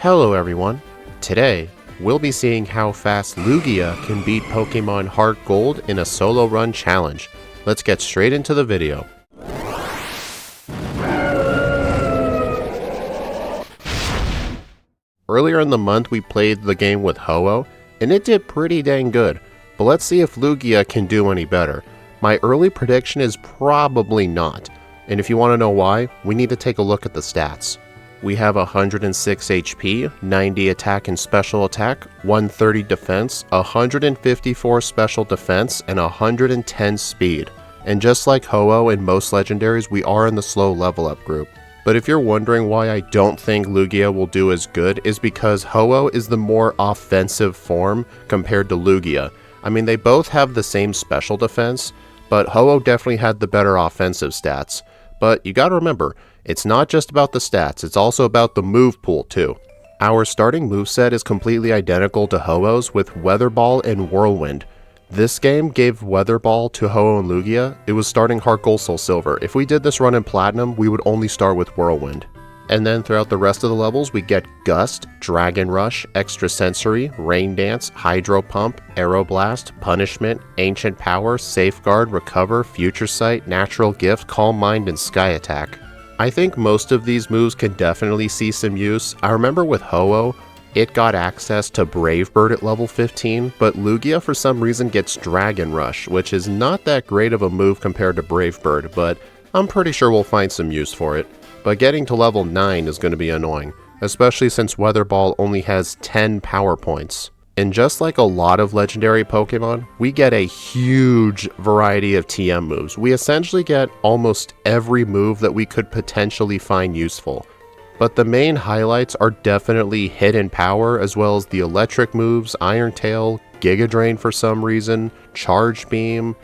Hello everyone. Today, we'll be seeing how fast Lugia can beat Pokemon Heartgold in a solo run challenge. Let's get straight into the video. Earlier in the month we played the game with Ho-Oh, and it did pretty dang good, but let's see if Lugia can do any better. My early prediction is probably not, and if you want to know why, we need to take a look at the stats. We have 106 HP, 90 attack and special attack, 130 defense, 154 special defense, and 110 speed. And just like Ho-Oh and most legendaries, we are in the slow level up group. But if you're wondering why I don't think Lugia will do as good, is because Ho-Oh is the more offensive form compared to Lugia. I mean, they both have the same special defense, but Ho-Oh definitely had the better offensive stats. But you gotta remember, it's not just about the stats, it's also about the move pool too. Our starting moveset is completely identical to Ho-Oh's with Weather Ball and Whirlwind. This game gave Weather Ball to Ho-Oh and Lugia. It was starting Heartgold Soul Silver. If we did this run in Platinum, we would only start with Whirlwind. And then throughout the rest of the levels, we get Gust, Dragon Rush, Extra Sensory, Rain Dance, Hydro Pump, Aeroblast, Punishment, Ancient Power, Safeguard, Recover, Future Sight, Natural Gift, Calm Mind, and Sky Attack. I think most of these moves can definitely see some use. I remember with Ho-Oh, it got access to Brave Bird at level 15, but Lugia for some reason gets Dragon Rush, which is not that great of a move compared to Brave Bird, but I'm pretty sure we'll find some use for it. But getting to level 9 is going to be annoying, especially since Weather Ball only has 10 power points. And just like a lot of legendary Pokemon, we get a huge variety of TM moves. We essentially get almost every move that we could potentially find useful. But the main highlights are definitely Hidden Power, as well as the electric moves, Iron Tail, Giga Drain for some reason, Charge Beam,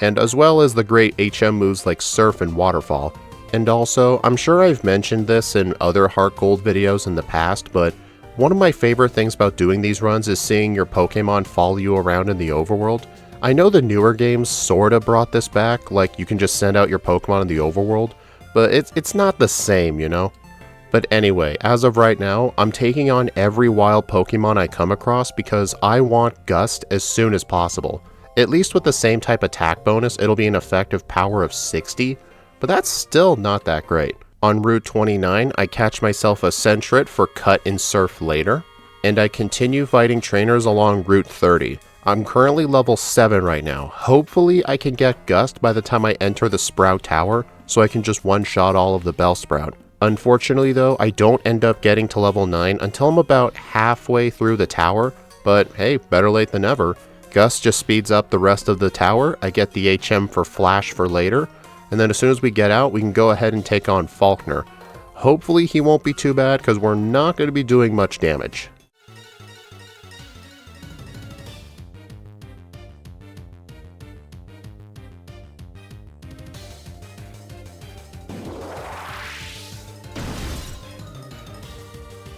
and as well as the great HM moves like Surf and Waterfall. And also, I'm sure I've mentioned this in other Heartgold videos in the past, but one of my favorite things about doing these runs is seeing your Pokemon follow you around in the overworld. I know the newer games sorta brought this back, like you can just send out your Pokemon in the overworld, but it's not the same, you know? But anyway, as of right now, I'm taking on every wild Pokemon I come across because I want Gust as soon as possible. At least with the same type attack bonus, it'll be an effective power of 60, but that's still not that great. On Route 29, I catch myself a Sentret for Cut and Surf later, and I continue fighting trainers along Route 30. I'm currently level 7 right now. Hopefully I can get Gust by the time I enter the Sprout Tower, so I can just one-shot all of the Bellsprout. Unfortunately though, I don't end up getting to level 9 until I'm about halfway through the tower, but hey, better late than never. Gust just speeds up the rest of the tower, I get the HM for Flash for later, and then as soon as we get out, we can go ahead and take on Falkner. Hopefully he won't be too bad because we're not going to be doing much damage.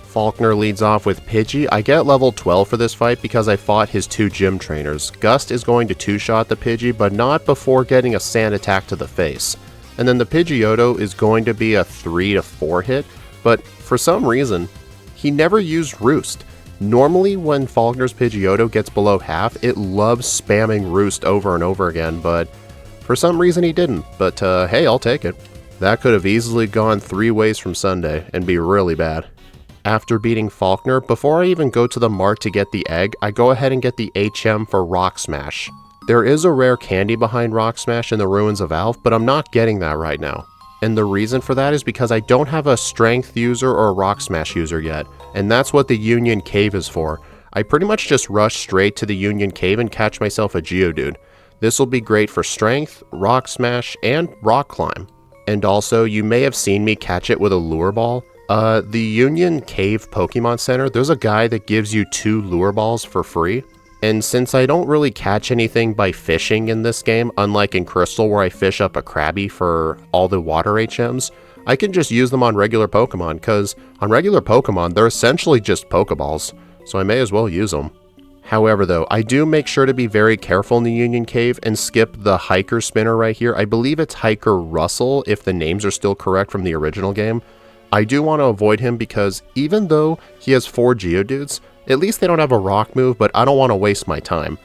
Falkner leads off with Pidgey. I get level 12 for this fight because I fought his 2 gym trainers. Gust is going to 2-shot the Pidgey, but not before getting a sand attack to the face. And then the Pidgeotto is going to be a 3 to 4 hit, but for some reason, he never used Roost. Normally when Falkner's Pidgeotto gets below half, it loves spamming Roost over and over again, but for some reason he didn't. But hey, I'll take it. That could have easily gone 3 ways from Sunday and be really bad. After beating Falkner, before I even go to the mart to get the egg, I go ahead and get the HM for Rock Smash. There is a rare candy behind Rock Smash in the Ruins of Alph, but I'm not getting that right now. And the reason for that is because I don't have a Strength user or a Rock Smash user yet, and that's what the Union Cave is for. I pretty much just rush straight to the Union Cave and catch myself a Geodude. This will be great for Strength, Rock Smash, and Rock Climb. And also, you may have seen me catch it with a Lure Ball. The Union Cave Pokemon Center, there's a guy that gives you 2 Lure Balls for free. And since I don't really catch anything by fishing in this game, unlike in Crystal where I fish up a Krabby for all the water HMs, I can just use them on regular Pokemon, because on regular Pokemon, they're essentially just Pokeballs, so I may as well use them. However though, I do make sure to be very careful in the Union Cave and skip the Hiker Spinner right here. I believe it's Hiker Russell, if the names are still correct from the original game. I do want to avoid him because even though he has 4 Geodudes, at least they don't have a rock move, but I don't want to waste my time.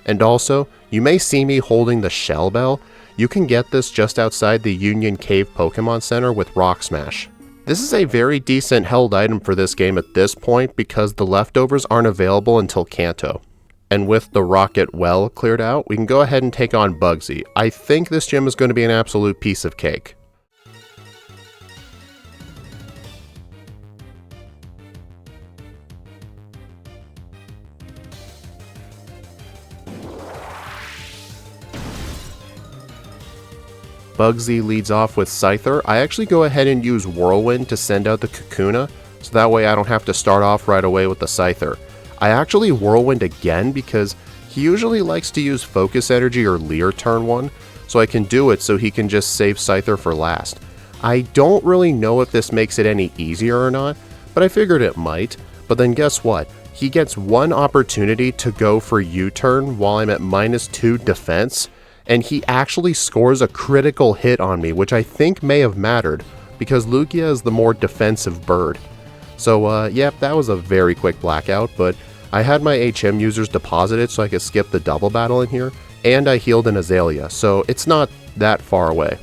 And also, you may see me holding the Shell Bell. You can get this just outside the Union Cave Pokemon Center with Rock Smash. This is a very decent held item for this game at this point because the leftovers aren't available until Kanto. And with the Rocket Well cleared out, we can go ahead and take on Bugsy. I think this gym is going to be an absolute piece of cake. Bugsy leads off with Scyther. I actually go ahead and use Whirlwind to send out the Kakuna, so that way I don't have to start off right away with the Scyther. I actually Whirlwind again because he usually likes to use Focus Energy or Leer turn 1, so I can do it so he can just save Scyther for last. I don't really know if this makes it any easier or not, but I figured it might. But then guess what? He gets one opportunity to go for U-turn while I'm at -2 defense, and he actually scores a critical hit on me, which I think may have mattered, because Lugia is the more defensive bird. So yep, that was a very quick blackout, but I had my HM users deposited so I could skip the double battle in here, and I healed an Azalea, so it's not that far away.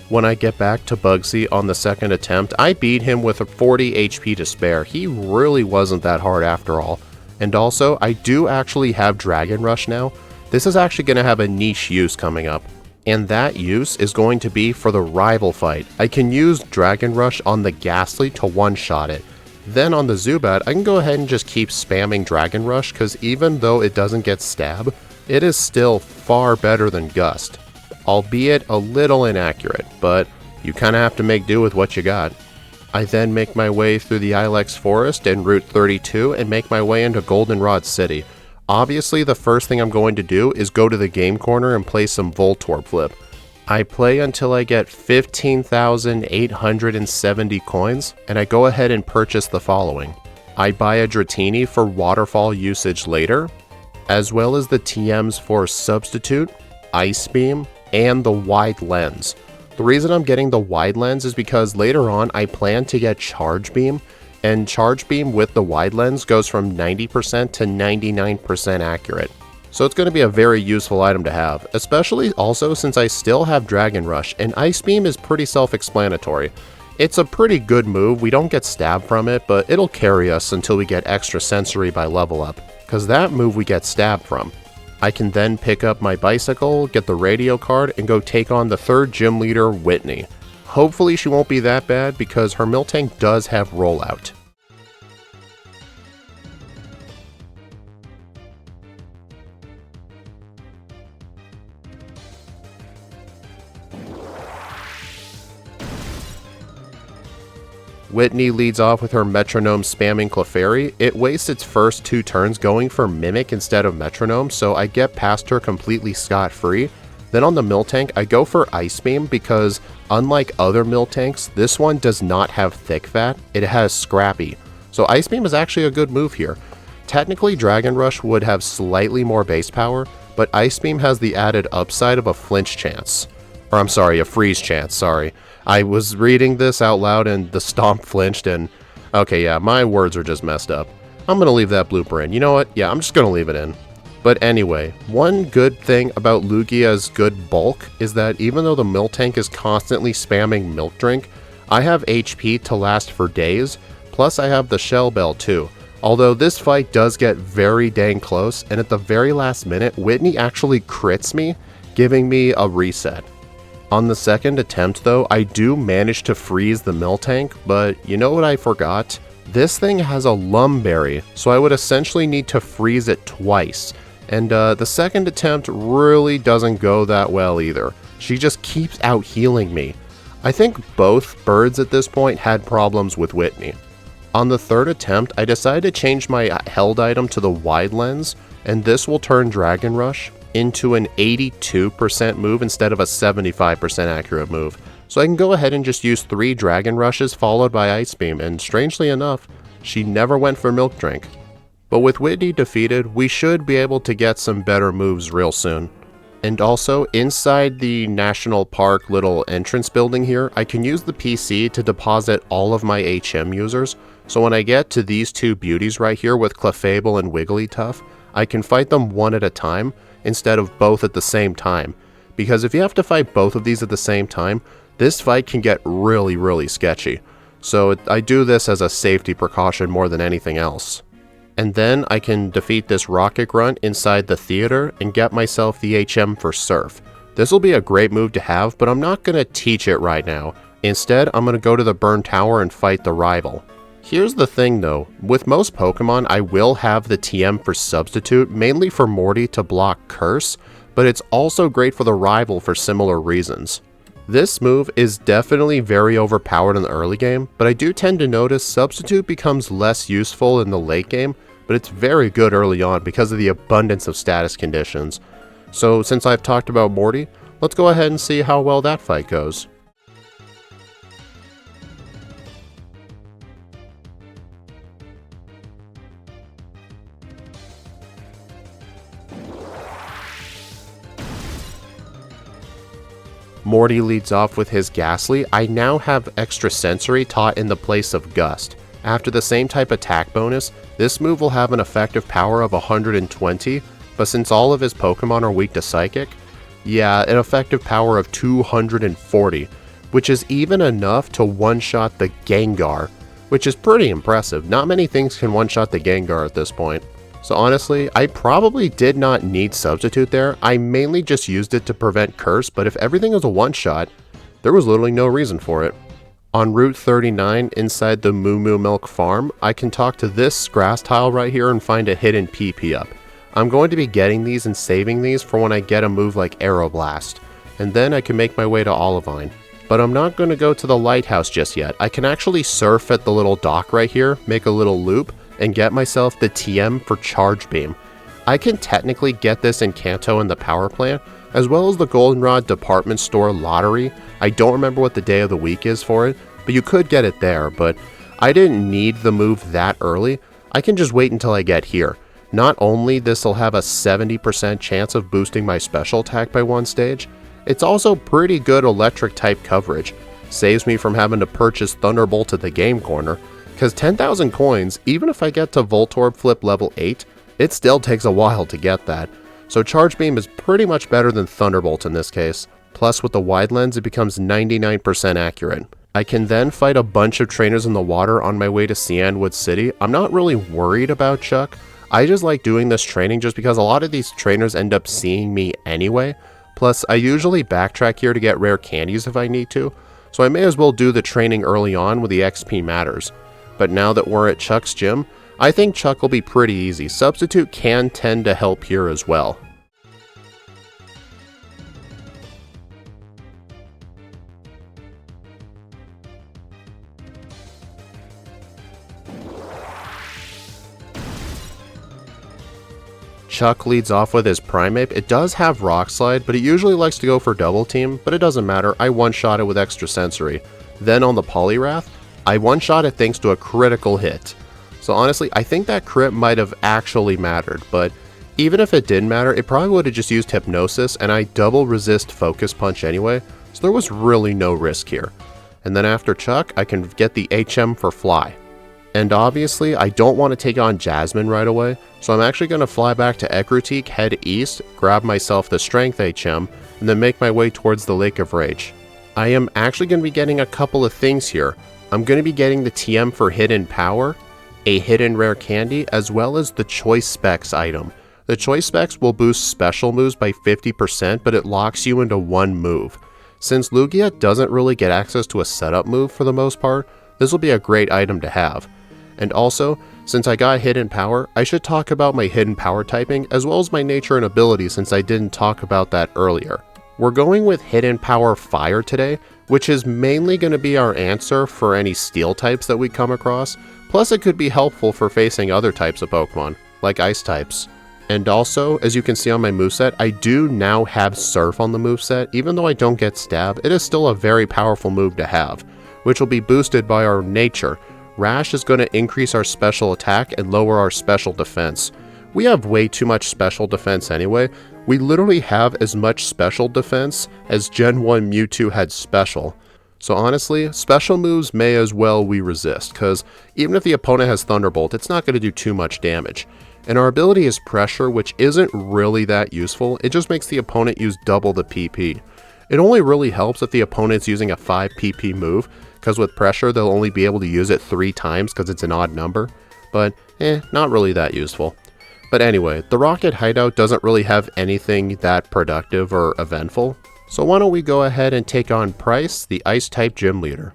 When I get back to Bugsy on the second attempt, I beat him with a 40 HP to spare. He really wasn't that hard after all. And also, I do actually have Dragon Rush now. This is actually going to have a niche use coming up, and that use is going to be for the rival fight. I can use Dragon Rush on the Ghastly to one-shot it. Then on the Zubat, I can go ahead and just keep spamming Dragon Rush because even though it doesn't get stab, it is still far better than Gust. Albeit a little inaccurate, but you kind of have to make do with what you got. I then make my way through the Ilex Forest and Route 32 and make my way into Goldenrod City. Obviously, the first thing I'm going to do is go to the game corner and play some Voltorb Flip. I play until I get 15,870 coins, and I go ahead and purchase the following. I buy a Dratini for waterfall usage later, as well as the TMs for Substitute, Ice Beam, and the Wide Lens. The reason I'm getting the Wide Lens is because later on I plan to get Charge Beam, and Charge Beam with the Wide Lens goes from 90% to 99% accurate. So it's going to be a very useful item to have, especially also since I still have Dragon Rush, and Ice Beam is pretty self-explanatory. It's a pretty good move, we don't get stabbed from it, but it'll carry us until we get Extra Sensory by level up, because that move we get stabbed from. I can then pick up my bicycle, get the radio card, and go take on the third gym leader, Whitney. Hopefully she won't be that bad because her Miltank does have rollout. Whitney leads off with her Metronome spamming Clefairy. It wastes its first 2 turns going for Mimic instead of Metronome, so I get past her completely scot-free. Then on the Miltank, I go for Ice Beam because, unlike other Miltanks, this one does not have Thick Fat, it has Scrappy. So Ice Beam is actually a good move here. Technically, Dragon Rush would have slightly more base power, but Ice Beam has the added upside of a flinch chance. Or I'm sorry, a freeze chance, sorry. I was reading this out loud and the stomp flinched and... Okay, yeah, my words are just messed up. I'm gonna leave that blooper in. You know what? Yeah, I'm just gonna leave it in. But anyway, one good thing about Lugia's good bulk is that even though the Miltank is constantly spamming Milk Drink, I have HP to last for days, plus I have the Shell Bell too. Although this fight does get very dang close, and at the very last minute, Whitney actually crits me, giving me a reset. On the second attempt though, I do manage to freeze the Miltank, but you know what I forgot? This thing has a Lumberry, so I would essentially need to freeze it twice. And the second attempt really doesn't go that well either. She just keeps out healing me. I think both birds at this point had problems with Whitney. On the third attempt, I decided to change my held item to the Wide Lens, and this will turn Dragon Rush into an 82% move instead of a 75% accurate move. So I can go ahead and just use 3 Dragon Rushes followed by Ice Beam, and strangely enough, she never went for Milk Drink. But with Whitney defeated, we should be able to get some better moves real soon. And also, inside the National Park little entrance building here, I can use the PC to deposit all of my HM users, so when I get to these two beauties right here with Clefable and Wigglytuff, I can fight them one at a time instead of both at the same time. Because if you have to fight both of these at the same time, this fight can get really sketchy. So I do this as a safety precaution more than anything else. And then I can defeat this Rocket Grunt inside the theater and get myself the HM for Surf. This will be a great move to have, but I'm not going to teach it right now. Instead, I'm going to go to the Burn Tower and fight the rival. Here's the thing though, with most Pokemon I will have the TM for Substitute, mainly for Morty to block Curse, but it's also great for the rival for similar reasons. This move is definitely very overpowered in the early game, but I do tend to notice Substitute becomes less useful in the late game, but it's very good early on because of the abundance of status conditions. So since I've talked about Morty, let's go ahead and see how well that fight goes. Morty leads off with his Ghastly. I now have Extra Sensory taught in the place of Gust. After the same type attack bonus, this move will have an effective power of 120, but since all of his Pokemon are weak to Psychic, yeah, an effective power of 240, which is even enough to one-shot the Gengar, which is pretty impressive. Not many things can one-shot the Gengar at this point. So honestly, I probably did not need Substitute there. I mainly just used it to prevent Curse, but if everything was a one-shot, there was literally no reason for it. On Route 39 inside the Moo Moo Milk Farm, I can talk to this grass tile right here and find a hidden PP up. I'm going to be getting these and saving these for when I get a move like Aeroblast, and then I can make my way to Olivine. But I'm not going to go to the lighthouse just yet. I can actually surf at the little dock right here, make a little loop, and get myself the TM for Charge Beam. I can technically get this in Kanto in the power plant, as well as the Goldenrod department store lottery. I don't remember what the day of the week is for it, but you could get it there, but I didn't need the move that early. I can just wait until I get here. Not only this will have a 70% chance of boosting my special attack by one stage, it's also pretty good electric type coverage. Saves me from having to purchase Thunderbolt at the game corner, because 10,000 coins, even if I get to Voltorb Flip level 8, it still takes a while to get that. So Charge Beam is pretty much better than Thunderbolt in this case. Plus with the wide lens it becomes 99% accurate. I can then fight a bunch of trainers in the water on my way to Cianwood City. I'm not really worried about Chuck. I just like doing this training just because a lot of these trainers end up seeing me anyway. Plus I usually backtrack here to get rare candies if I need to. So I may as well do the training early on with the XP matters. But now that we're at Chuck's gym, I think Chuck will be pretty easy. Substitute can tend to help here as well. Chuck leads off with his Primeape. It does have Rock Slide, but it usually likes to go for Double Team, but it doesn't matter. I one-shot it with Extra Sensory. Then on the Poliwrath, I one-shot it thanks to a critical hit. So honestly, I think that crit might have actually mattered, but even if it didn't matter, it probably would have just used Hypnosis, and I double resist Focus Punch anyway, so there was really no risk here. And then after Chuck, I can get the HM for Fly. And obviously, I don't want to take on Jasmine right away, so I'm actually going to fly back to Ecruteak, head east, grab myself the Strength HM, and then make my way towards the Lake of Rage. I am actually going to be getting a couple of things here. I'm going to be getting the TM for Hidden Power, a Hidden Rare Candy, as well as the Choice Specs item. The Choice Specs will boost special moves by 50%, but it locks you into one move. Since Lugia doesn't really get access to a setup move for the most part, this will be a great item to have. And also, since I got Hidden Power, I should talk about my Hidden Power typing, as well as my nature and ability since I didn't talk about that earlier. We're going with Hidden Power Fire today, which is mainly going to be our answer for any steel types that we come across, plus it could be helpful for facing other types of Pokemon, like ice types. And also, as you can see on my moveset, I do now have Surf on the moveset. Even though I don't get Stab, it is still a very powerful move to have, which will be boosted by our nature. Rash is going to increase our special attack and lower our special defense, We have way too much special defense anyway. We literally have as much special defense as Gen 1 Mewtwo had special. So honestly, special moves may as well we resist, because even if the opponent has Thunderbolt, it's not going to do too much damage. And our ability is Pressure, which isn't really that useful. It just makes the opponent use double the PP. It only really helps if the opponent's using a 5 PP move, because with Pressure they'll only be able to use it 3 times because it's an odd number. But not really that useful. But anyway, the Rocket Hideout doesn't really have anything that productive or eventful. So why don't we go ahead and take on Price, the Ice-type gym leader.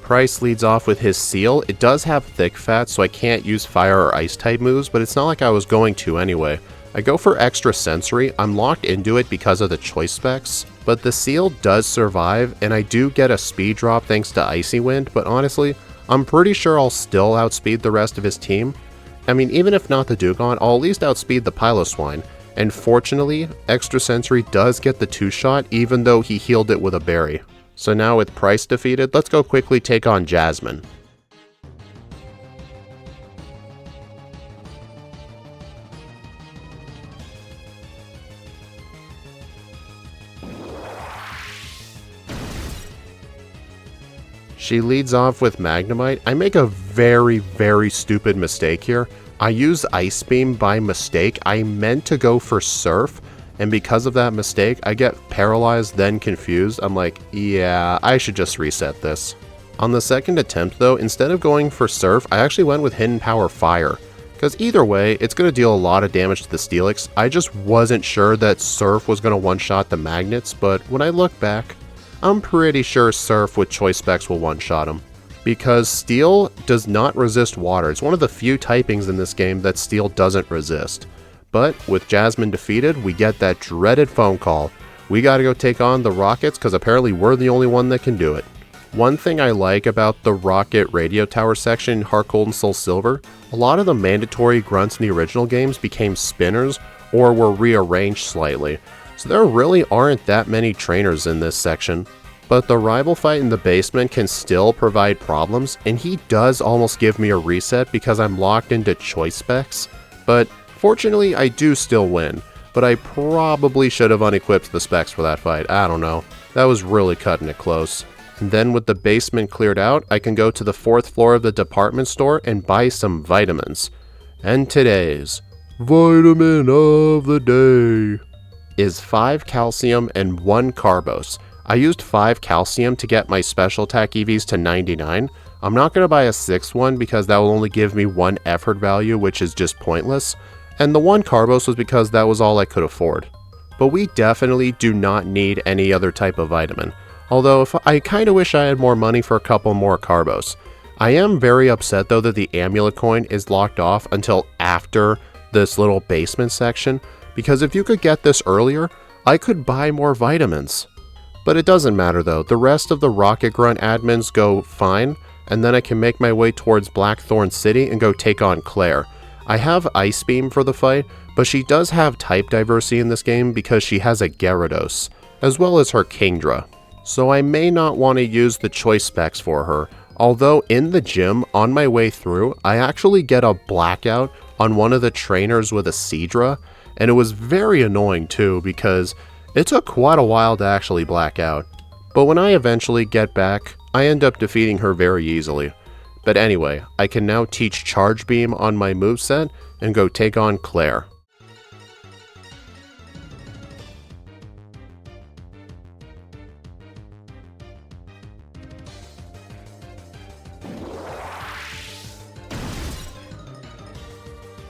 Price leads off with his Seal. It does have Thick Fat, so I can't use Fire or Ice-type moves, but it's not like I was going to anyway. I go for Extra Sensory. I'm locked into it because of the choice specs, but the Seal does survive, and I do get a speed drop thanks to Icy Wind, but honestly, I'm pretty sure I'll still outspeed the rest of his team. I mean, even if not the Dugong, I'll at least outspeed the Piloswine, and fortunately, Extra Sensory does get the 2-shot even though he healed it with a berry. So now with Price defeated, let's go quickly take on Jasmine. She leads off with Magnemite. I make a very stupid mistake here. I use Ice Beam by mistake. I meant to go for Surf, and because of that mistake, I get paralyzed, then confused. I'm like, yeah, I should just reset this. On the second attempt though, instead of going for Surf, I actually went with Hidden Power Fire. Because either way, it's going to deal a lot of damage to the Steelix. I just wasn't sure that Surf was going to one-shot the Magnets, but when I look back, I'm pretty sure Surf with choice specs will one-shot him. Because Steel does not resist water. It's one of the few typings in this game that Steel doesn't resist. But with Jasmine defeated, we get that dreaded phone call. We gotta go take on the Rockets because apparently we're the only one that can do it. One thing I like about the Rocket Radio Tower section in Heartgold and Soul Silver, a lot of the mandatory grunts in the original games became spinners or were rearranged slightly. So there really aren't that many trainers in this section. But the rival fight in the basement can still provide problems, and he does almost give me a reset because I'm locked into choice specs. But fortunately, I do still win, but I probably should have unequipped the specs for that fight. I don't know. That was really cutting it close. And then with the basement cleared out, I can go to the 4th floor of the department store and buy some vitamins. And today's vitamin of the day is 5 calcium and 1 carbose. I used 5 calcium to get my special attack EVs to 99. I'm not going to buy a 6th one because that will only give me 1 effort value, which is just pointless. And the 1 carbose was because that was all I could afford. But we definitely do not need any other type of vitamin. Although I kind of wish I had more money for a couple more carbos. I am very upset though that the amulet coin is locked off until after this little basement section, because if you could get this earlier, I could buy more vitamins. But it doesn't matter though, the rest of the Rocket Grunt admins go fine, and then I can make my way towards Blackthorn City and go take on Claire. I have Ice Beam for the fight, but she does have type diversity in this game because she has a Gyarados, as well as her Kingdra. So I may not want to use the choice specs for her, although in the gym, on my way through, I actually get a blackout on one of the trainers with a Seadra, and it was very annoying too because it took quite a while to actually black out. But when I eventually get back, I end up defeating her very easily. But anyway, I can now teach Charge Beam on my moveset and go take on Claire.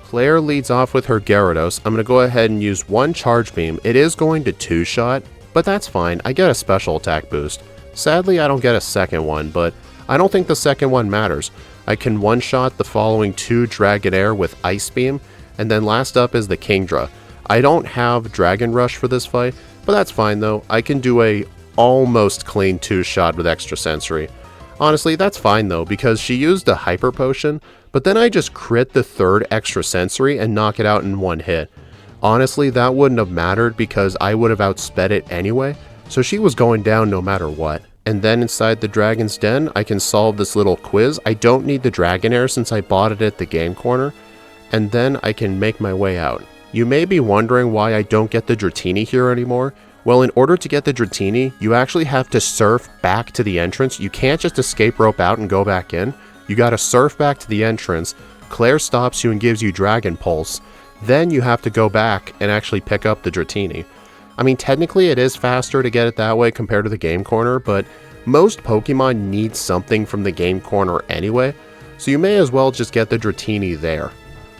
Claire leads off with her Gyarados. I'm going to go ahead and use 1 Charge Beam. It is going to 2-shot, but that's fine. I get a special attack boost. Sadly, I don't get a second one, but I don't think the second one matters. I can one-shot the following 2 Dragonair with Ice Beam, and then last up is the Kingdra. I don't have Dragon Rush for this fight, but that's fine though. I can do a almost clean 2-shot with Extra Sensory. Honestly, that's fine though, because she used a Hyper Potion, but then I just crit the 3rd Extra Sensory and knock it out in 1 hit. Honestly, that wouldn't have mattered because I would have outsped it anyway, so she was going down no matter what. And then inside the Dragon's Den, I can solve this little quiz. I don't need the Dragonair since I bought it at the game corner, and then I can make my way out. You may be wondering why I don't get the Dratini here anymore. Well, in order to get the Dratini, you actually have to surf back to the entrance. You can't just escape rope out and go back in. You gotta surf back to the entrance. Claire stops you and gives you Dragon Pulse. Then you have to go back and actually pick up the Dratini. I mean, technically it is faster to get it that way compared to the game corner, but most Pokemon need something from the game corner anyway, so you may as well just get the Dratini there.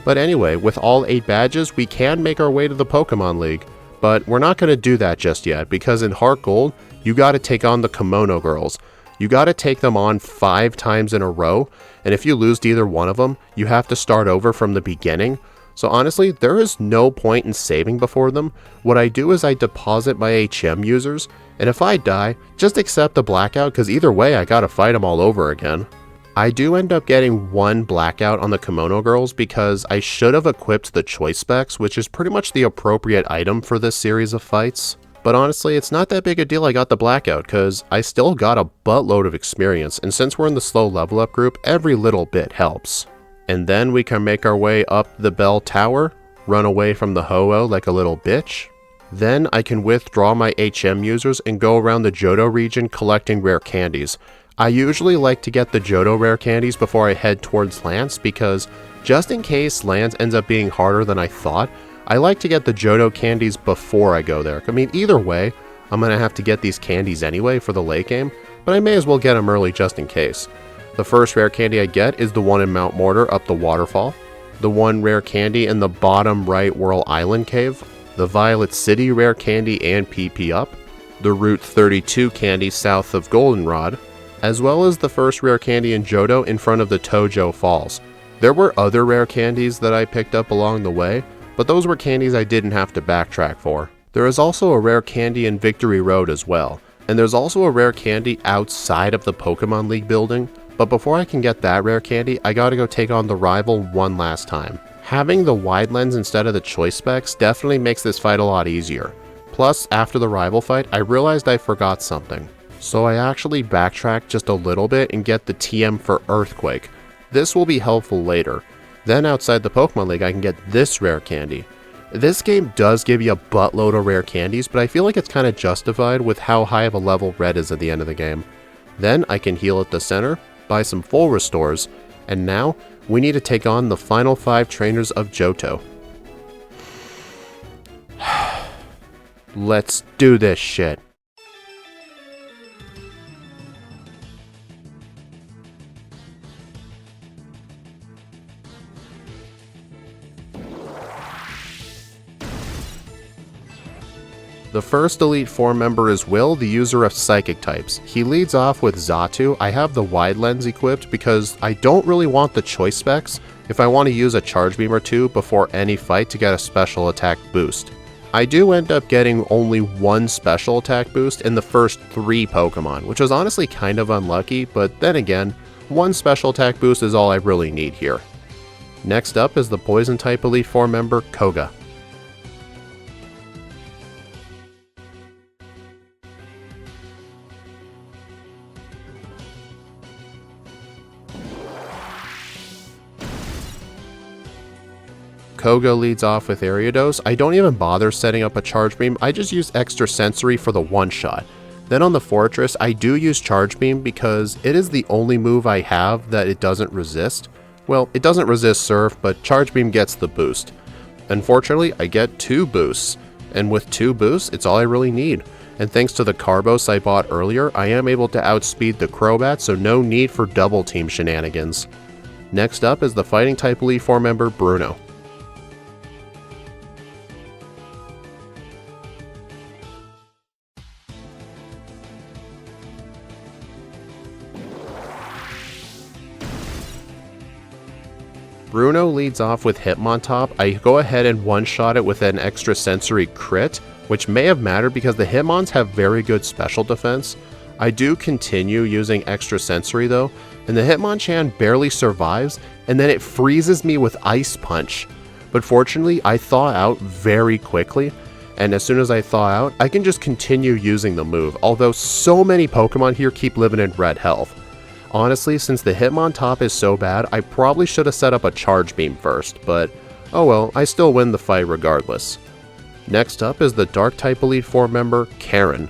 But anyway, with all 8 badges, we can make our way to the Pokemon League, but we're not going to do that just yet, because in Heartgold, you gotta take on the Kimono Girls. You gotta take them on 5 times in a row, and if you lose to either one of them, you have to start over from the beginning. So honestly, there is no point in saving before them. What I do is I deposit my HM users, and if I die, just accept the blackout, because either way I gotta fight them all over again. I do end up getting 1 blackout on the Kimono Girls because I should have equipped the Choice Specs, which is pretty much the appropriate item for this series of fights. But honestly, it's not that big a deal I got the blackout, because I still got a buttload of experience, and since we're in the slow level up group, every little bit helps. And then we can make our way up the bell tower, run away from the Ho-Oh like a little bitch. Then I can withdraw my HM users and go around the Johto region collecting rare candies. I usually like to get the Johto rare candies before I head towards Lance, because just in case Lance ends up being harder than I thought, I like to get the Johto candies before I go there. I mean, either way, I'm going to have to get these candies anyway for the late game, but I may as well get them early just in case. The first rare candy I get is the one in Mount Mortar up the waterfall, the one rare candy in the bottom right Whirl Island cave, the Violet City rare candy and PP up, the Route 32 candy south of Goldenrod, as well as the first rare candy in Johto in front of the Tojo Falls. There were other rare candies that I picked up along the way, but those were candies I didn't have to backtrack for. There is also a rare candy in Victory Road as well, and there's also a rare candy outside of the Pokemon League building, but before I can get that rare candy, I gotta go take on the rival one last time. Having the wide lens instead of the Choice Specs definitely makes this fight a lot easier. Plus, after the rival fight, I realized I forgot something. So I actually backtrack just a little bit and get the TM for Earthquake. This will be helpful later. Then outside the Pokemon League, I can get this rare candy. This game does give you a buttload of rare candies, but I feel like it's kind of justified with how high of a level Red is at the end of the game. Then I can heal at the center, buy some full restores, and now we need to take on the final 5 trainers of Johto. Let's do this shit. The first Elite Four member is Will, the user of Psychic types. He leads off with Xatu. I have the Wide Lens equipped because I don't really want the Choice Specs if I want to use a Charge Beam or 2 before any fight to get a special attack boost. I do end up getting only 1 special attack boost in the first 3 Pokemon, which was honestly kind of unlucky, but then again, 1 special attack boost is all I really need here. Next up is the Poison type Elite Four member, Koga. Koga leads off with Ariados. I don't even bother setting up a Charge Beam, I just use Extra Sensory for the one-shot. Then on the Fortress, I do use Charge Beam because it is the only move I have that it doesn't resist. Well, it doesn't resist Surf, but Charge Beam gets the boost. Unfortunately, I get 2 boosts, and with 2 boosts, it's all I really need. And thanks to the Carbos I bought earlier, I am able to outspeed the Crobat, so no need for double team shenanigans. Next up is the Fighting type Elite Four member, Bruno. Bruno leads off with Hitmontop. I go ahead and one-shot it with an Extra Sensory crit, which may have mattered because the Hitmons have very good special defense. I do continue using Extra Sensory though, and the Hitmonchan barely survives, and then it freezes me with Ice Punch. but fortunately I thaw out very quickly, and as soon as I thaw out, I can just continue using the move, although so many Pokemon here keep living in red health. Honestly, since the Hitmontop is so bad, I probably should have set up a Charge Beam first, but oh well, I still win the fight regardless. Next up is the Dark-type Elite Four member, Karen.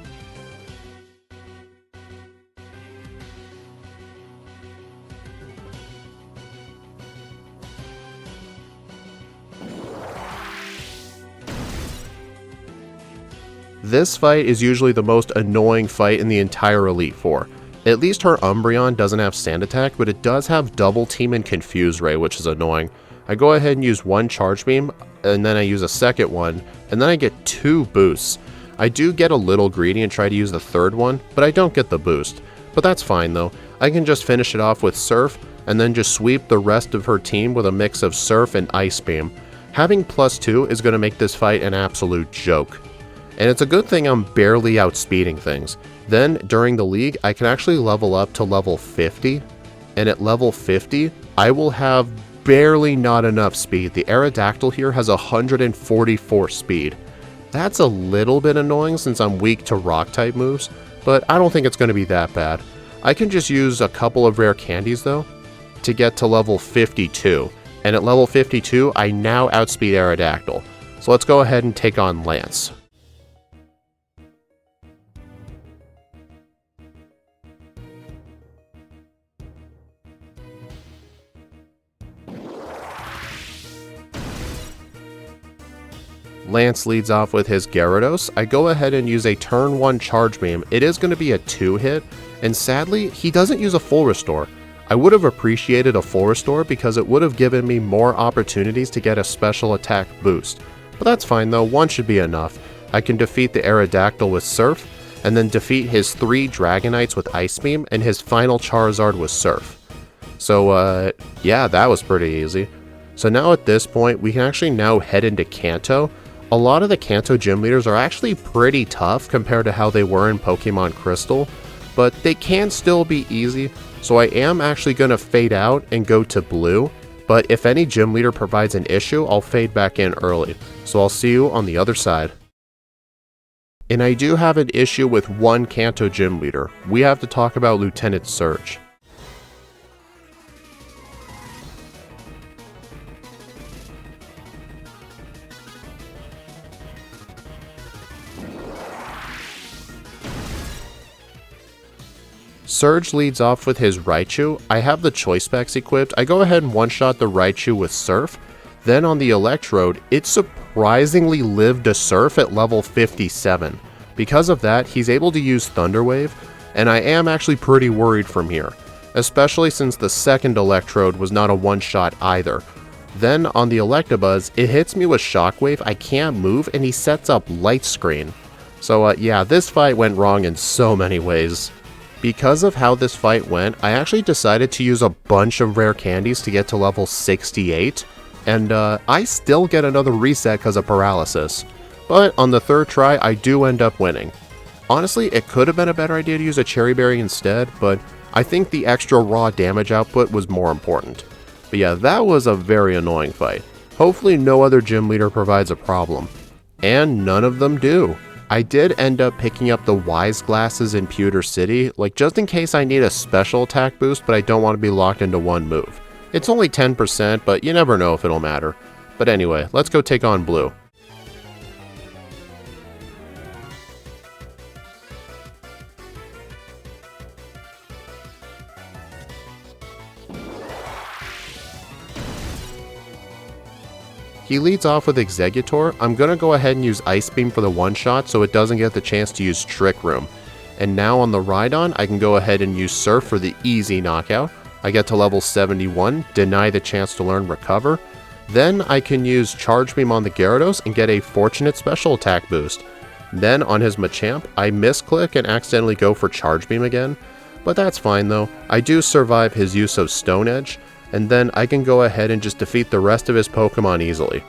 This fight is usually the most annoying fight in the entire Elite Four. At least her Umbreon doesn't have Sand Attack, but it does have Double Team and Confuse Ray, which is annoying. I go ahead and use one Charge Beam, and then I use a second one, and then I get 2 boosts. I do get a little greedy and try to use the third one, but I don't get the boost. But that's fine though. I can just finish it off with Surf, and then just sweep the rest of her team with a mix of Surf and Ice Beam. Having +2 is going to make this fight an absolute joke. And it's a good thing I'm barely outspeeding things. Then, during the league, I can actually level up to level 50, and at level 50, I will have barely not enough speed. The Aerodactyl here has 144 speed. That's a little bit annoying since I'm weak to Rock-type moves, but I don't think it's going to be that bad. I can just use a couple of rare candies, though, to get to level 52, and at level 52, I now outspeed Aerodactyl. So let's go ahead and take on Lance. Lance leads off with his Gyarados. I go ahead and use a turn 1 Charge Beam. It is going to be a 2-hit, and sadly, he doesn't use a full restore. I would have appreciated a full restore because it would have given me more opportunities to get a special attack boost. But that's fine though, 1 should be enough. I can defeat the Aerodactyl with Surf, and then defeat his 3 Dragonites with Ice Beam, and his final Charizard with Surf. So yeah, that was pretty easy. So now at this point, we can actually now head into Kanto. A lot of the Kanto gym leaders are actually pretty tough compared to how they were in Pokemon Crystal, but they can still be easy, so I am actually going to fade out and go to Blue, but if any gym leader provides an issue, I'll fade back in early, so I'll see you on the other side. And I do have an issue with one Kanto gym leader. We have to talk about Lieutenant Surge. Surge leads off with his Raichu. I have the Choice Specs equipped. I go ahead and one-shot the Raichu with Surf. Then on the Electrode, it surprisingly lived a Surf at level 57. Because of that, he's able to use Thunder Wave, and I am actually pretty worried from here, especially since the second Electrode was not a one-shot either. Then on the Electabuzz, it hits me with Shockwave, I can't move, and he sets up Light Screen. So yeah, this fight went wrong in so many ways. Because of how this fight went, I actually decided to use a bunch of rare candies to get to level 68, and I still get another reset because of paralysis. But on the third try, I do end up winning. Honestly, it could have been a better idea to use a Cherry Berry instead, but I think the extra raw damage output was more important. But yeah, that was a very annoying fight. Hopefully no other gym leader provides a problem. And none of them do. I did end up picking up the Wise Glasses in Pewter City, like just in case I need a special attack boost but I don't want to be locked into one move. It's only 10%, but you never know if it'll matter. But anyway, let's go take on Blue. He leads off with Exeggutor. I'm going to go ahead and use Ice Beam for the one-shot so it doesn't get the chance to use Trick Room. And now on the Rhydon, I can go ahead and use Surf for the easy knockout. I get to level 71, deny the chance to learn Recover. Then I can use Charge Beam on the Gyarados and get a fortunate special attack boost. Then on his Machamp, I misclick and accidentally go for Charge Beam again. But that's fine though, I do survive his use of Stone Edge. And then I can go ahead and just defeat the rest of his Pokemon easily.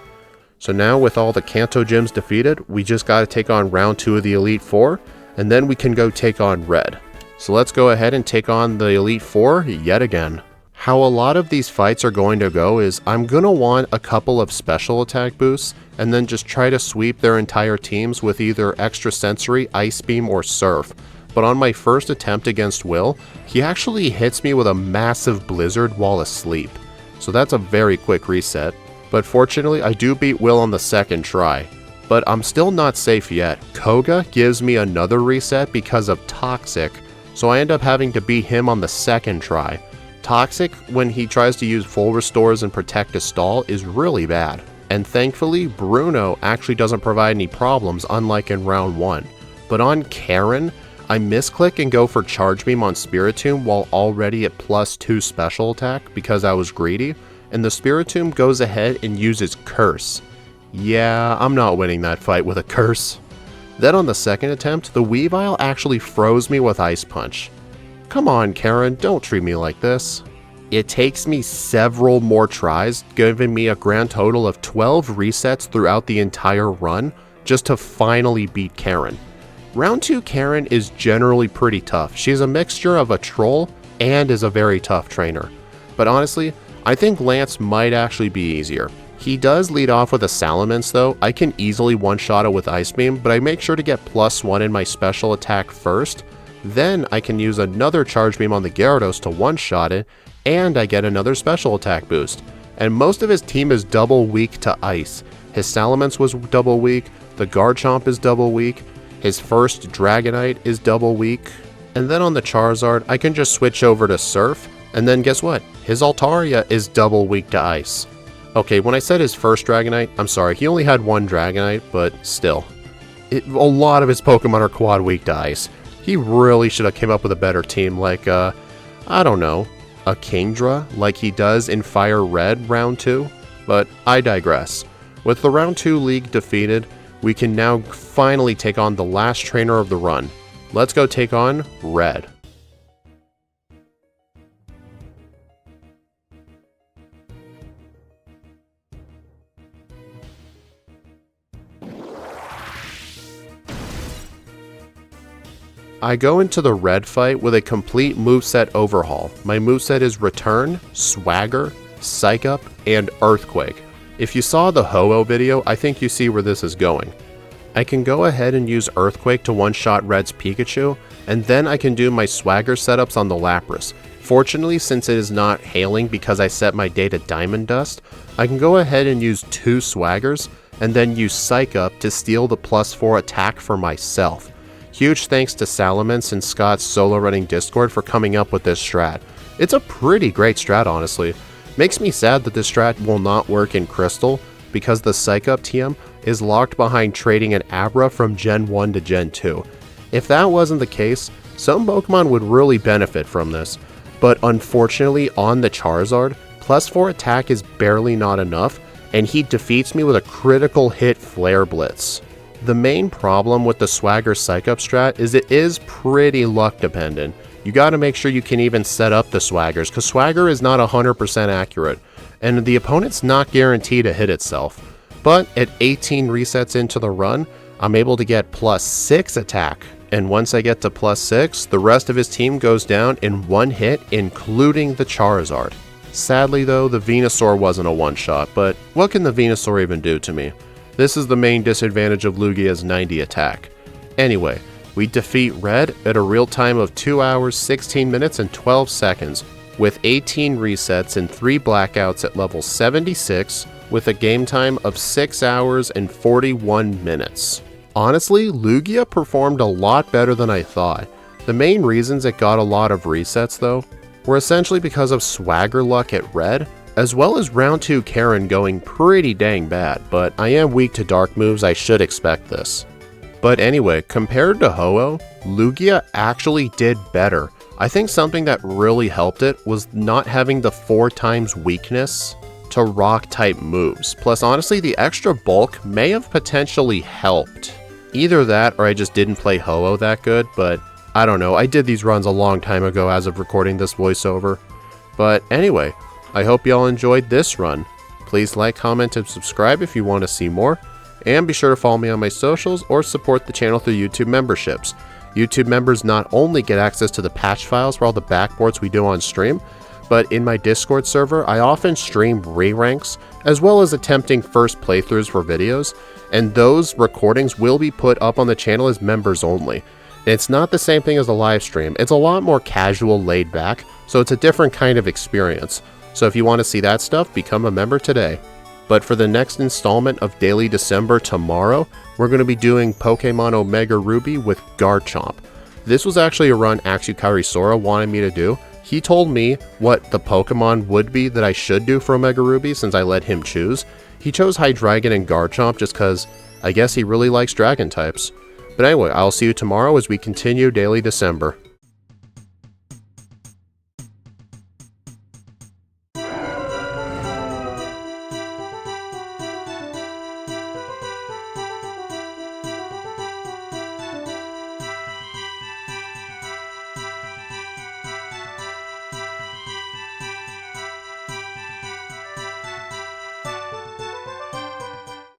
So now with all the Kanto gyms defeated, we just gotta take on round 2 of the Elite Four, and then we can go take on Red. So let's go ahead and take on the Elite Four yet again. How a lot of these fights are going to go is I'm going to want a couple of special attack boosts and then just try to sweep their entire teams with either extra sensory, ice beam, or surf. But on my first attempt against Will, he actually hits me with a massive blizzard while asleep. So that's a very quick reset. But fortunately, I do beat Will on the second try. But I'm still not safe yet. Koga gives me another reset because of Toxic, so I end up having to beat him on the second try. Toxic, when he tries to use full restores and protect a stall, is really bad. And thankfully, Bruno actually doesn't provide any problems, unlike in round 1. But on Karen, I misclick and go for Charge Beam on Spiritomb while already at +2 special attack because I was greedy, and the Spiritomb goes ahead and uses Curse. Yeah, I'm not winning that fight with a Curse. Then on the second attempt, the Weavile actually froze me with Ice Punch. Come on, Karen, don't treat me like this. It takes me several more tries, giving me a grand total of 12 resets throughout the entire run, just to finally beat Karen. Round 2 Karen is generally pretty tough. She's a mixture of a troll and is a very tough trainer. But honestly, I think Lance might actually be easier. He does lead off with a Salamence though. I can easily one-shot it with Ice Beam, but I make sure to get +1 in my special attack first. Then I can use another Charge Beam on the Gyarados to one-shot it, and I get another special attack boost. And most of his team is double weak to Ice. His Salamence was double weak, the Garchomp is double weak, his first Dragonite is double weak, and then on the Charizard I can just switch over to Surf, and then guess what? His Altaria is double weak to Ice. Okay, when I said his first Dragonite, I'm sorry, he only had one Dragonite, but still. A lot of his Pokemon are quad weak to Ice. He really should have came up with a better team like, I don't know, a Kingdra like he does in Fire Red round 2, but I digress. With the round 2 league defeated, we can now finally take on the last trainer of the run. Let's go take on Red. I go into the Red fight with a complete moveset overhaul. My moveset is Return, Swagger, Psych Up, and Earthquake. If you saw the Ho-Oh video, I think you see where this is going. I can go ahead and use Earthquake to one-shot Red's Pikachu, and then I can do my Swagger setups on the Lapras. Fortunately, since it is not hailing because I set my day to Diamond Dust, I can go ahead and use 2 Swaggers, and then use Psych Up to steal the +4 attack for myself. Huge thanks to Salamence and Scott's solo running Discord for coming up with this strat. It's a pretty great strat, honestly. Makes me sad that this strat will not work in Crystal, because the Psych Up TM is locked behind trading an Abra from Gen 1 to Gen 2. If that wasn't the case, some Pokemon would really benefit from this, but unfortunately on the Charizard, +4 attack is barely not enough, and he defeats me with a critical hit Flare Blitz. The main problem with the Swagger Psych Up strat is it is pretty luck dependent. You gotta make sure you can even set up the Swaggers, because Swagger is not 100% accurate, and the opponent's not guaranteed to hit itself. But at 18 resets into the run, I'm able to get +6 attack, and once I get to +6, the rest of his team goes down in one hit, including the Charizard. Sadly though, the Venusaur wasn't a one-shot, but what can the Venusaur even do to me? This is the main disadvantage of Lugia's 90 attack. Anyway, we defeat Red at a real time of 2 hours, 16 minutes, and 12 seconds, with 18 resets and 3 blackouts at level 76, with a game time of 6 hours and 41 minutes. Honestly, Lugia performed a lot better than I thought. The main reasons it got a lot of resets though, were essentially because of Swagger luck at Red, as well as round 2 Karen going pretty dang bad, but I am weak to dark moves, I should expect this. But anyway, compared to Ho-Oh, Lugia actually did better. I think something that really helped it was not having the 4 times weakness to rock type moves. Plus honestly, the extra bulk may have potentially helped. Either that or I just didn't play Ho-Oh that good, but I don't know, I did these runs a long time ago as of recording this voiceover. But anyway, I hope y'all enjoyed this run. Please like, comment, and subscribe if you want to see more, and be sure to follow me on my socials or support the channel through YouTube memberships. YouTube members not only get access to the patch files for all the backboards we do on stream, but in my Discord server, I often stream re-ranks, as well as attempting first playthroughs for videos, and those recordings will be put up on the channel as members only. It's not the same thing as a live stream, it's a lot more casual, laid back, so it's a different kind of experience. So if you want to see that stuff, become a member today. But for the next installment of Daily December tomorrow, we're going to be doing Pokemon Omega Ruby with Garchomp. This was actually a run Axukari Sora wanted me to do. He told me what the Pokemon would be that I should do for Omega Ruby since I let him choose. He chose Hydreigon and Garchomp just because I guess he really likes dragon types. But anyway, I'll see you tomorrow as we continue Daily December.